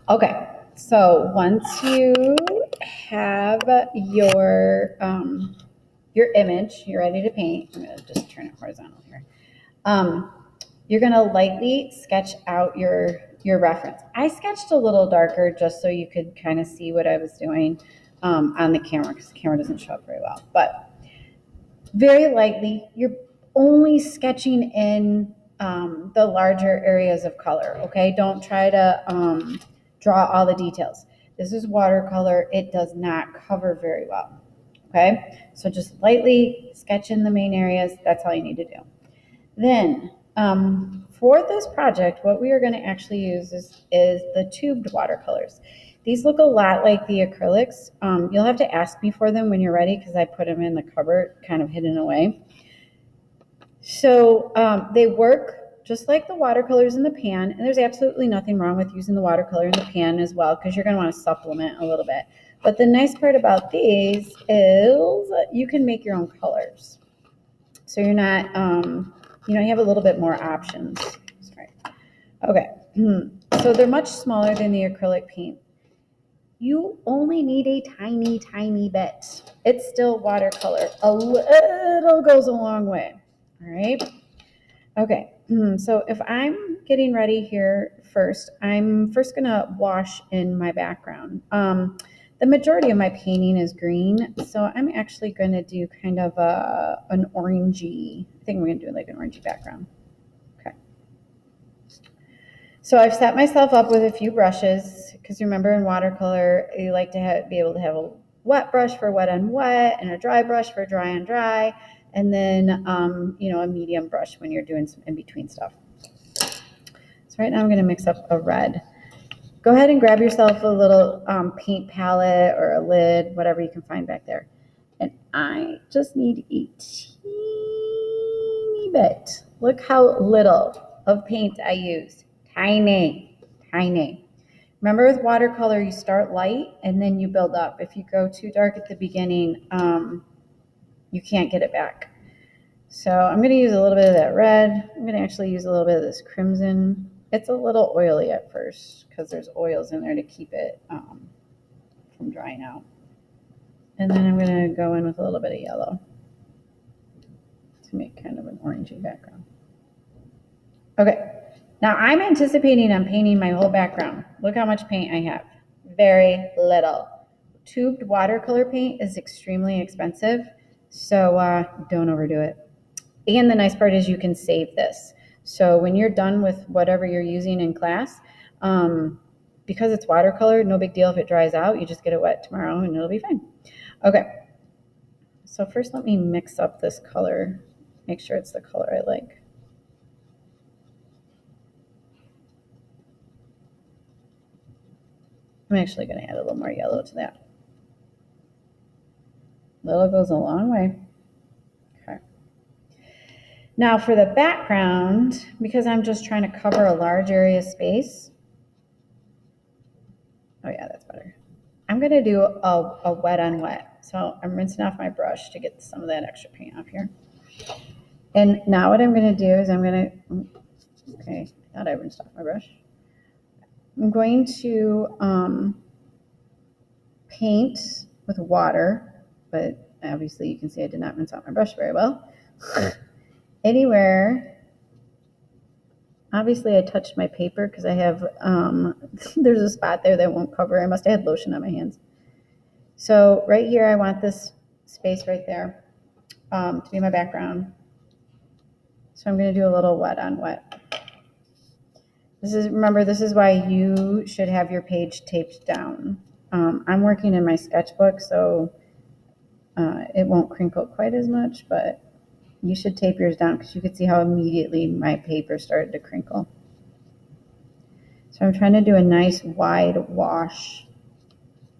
Okay, so once you have your image, you're ready to paint. I'm gonna just turn it horizontal here. Um, you're gonna lightly sketch out your reference. I sketched a little darker just so you could kind of see what I was doing on the camera because the camera doesn't show up very well. But very lightly, you're only sketching in the larger areas of color. Okay, don't try to draw all the details. This is watercolor. It does not cover very well. Okay, so just lightly sketch in the main areas. That's all you need to do. Then, for this project, what we are going to actually use is the tubed watercolors. These look a lot like the acrylics. You'll have to ask me for them when you're ready because I put them in the cupboard, kind of hidden away. So they work just like the watercolors in the pan, and there's absolutely nothing wrong with using the watercolor in the pan as well because you're going to want to supplement a little bit. But the nice part about these is you can make your own colors. So you're not, you have a little bit more options. Sorry. Okay. So they're much smaller than the acrylic paint. You only need a tiny, tiny bit. It's still watercolor. A little goes a long way. All right. Okay. So if I'm getting ready here first, I'm first going to wash in my background. The majority of my painting is green, so I'm actually going to do kind of an orangey, I think we're going to do like an orangey background. Okay. So I've set myself up with a few brushes, because remember in watercolor, you like to be able to have a wet brush for wet on wet, and a dry brush for dry on dry, and then, a medium brush when you're doing some in-between stuff. So right now I'm going to mix up a red. Go ahead and grab yourself a little paint palette or a lid, whatever you can find back there. And I just need a teeny bit. Look how little of paint I used. Tiny, tiny. Remember with watercolor, you start light and then you build up. If you go too dark at the beginning, you can't get it back. So I'm going to use a little bit of that red. I'm going to actually use a little bit of this crimson. It's a little oily at first because there's oils in there to keep it from drying out. And then I'm going to go in with a little bit of yellow to make kind of an orangey background. Okay, now I'm anticipating on painting my whole background. Look how much paint I have. Very little. Tubed watercolor paint is extremely expensive, so don't overdo it. And the nice part is you can save this. So when you're done with whatever you're using in class, because it's watercolor, no big deal if it dries out. You just get it wet tomorrow and it'll be fine. Okay. So first let me mix up this color. Make sure it's the color I like. I'm actually going to add a little more yellow to that. Little goes a long way. Okay. Now for the background, because I'm just trying to cover a large area of space. Oh yeah, that's better. I'm going to do a wet on wet. So I'm rinsing off my brush to get some of that extra paint off here. And now what I'm going to do is okay, I thought I rinsed off my brush. I'm going to paint with water, but obviously you can see I did not rinse out my brush very well. Anywhere, obviously I touched my paper because I have, there's a spot there that won't cover. I must have had lotion on my hands. So right here, I want this space right there to be my background. So I'm going to do a little wet on wet. Remember, this is why you should have your page taped down. I'm working in my sketchbook, so it won't crinkle quite as much, but you should tape yours down because you could see how immediately my paper started to crinkle. So I'm trying to do a nice wide wash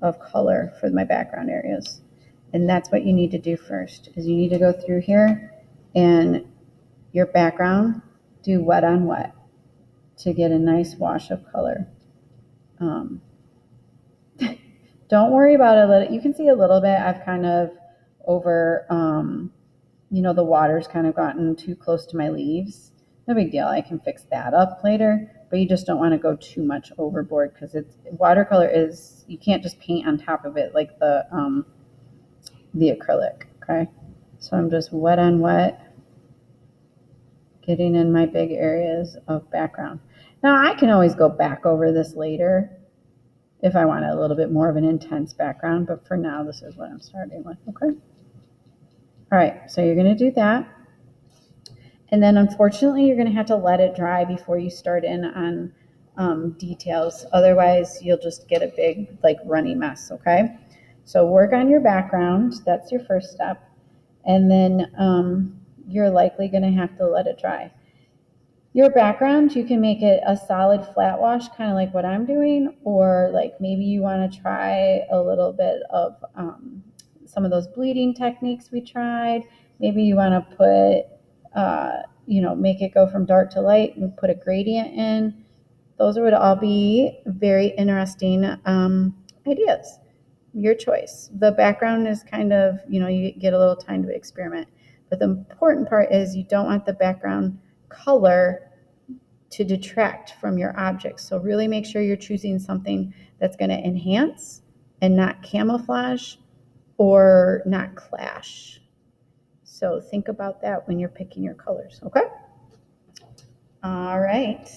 of color for my background areas. And that's what you need to do first, is you need to go through here and your background, do wet on wet to get a nice wash of color. Don't worry about it. You can see a little bit. I've kind of over, the water's kind of gotten too close to my leaves. No big deal. I can fix that up later. but you just don't want to go too much overboard because it's watercolor is, you can't just paint on top of it like the acrylic, okay? So I'm just wet on wet, getting in my big areas of background. Now I can always go back over this later if I want a little bit more of an intense background, but for now, this is what I'm starting with, okay? All right, so you're gonna do that. And then unfortunately, you're gonna have to let it dry before you start in on details. Otherwise, you'll just get a big, like, runny mess, okay? So work on your background, that's your first step. And then you're likely gonna have to let it dry. Your background, you can make it a solid flat wash, kind of like what I'm doing, or like maybe you want to try a little bit of some of those bleeding techniques we tried. Maybe you want to put, make it go from dark to light and put a gradient in. Those would all be very interesting ideas. Your choice. The background is kind of, you get a little time to experiment. But the important part is you don't want the background color to detract from your objects. So really make sure you're choosing something that's going to enhance and not camouflage or not clash. So think about that when you're picking your colors, okay? All right.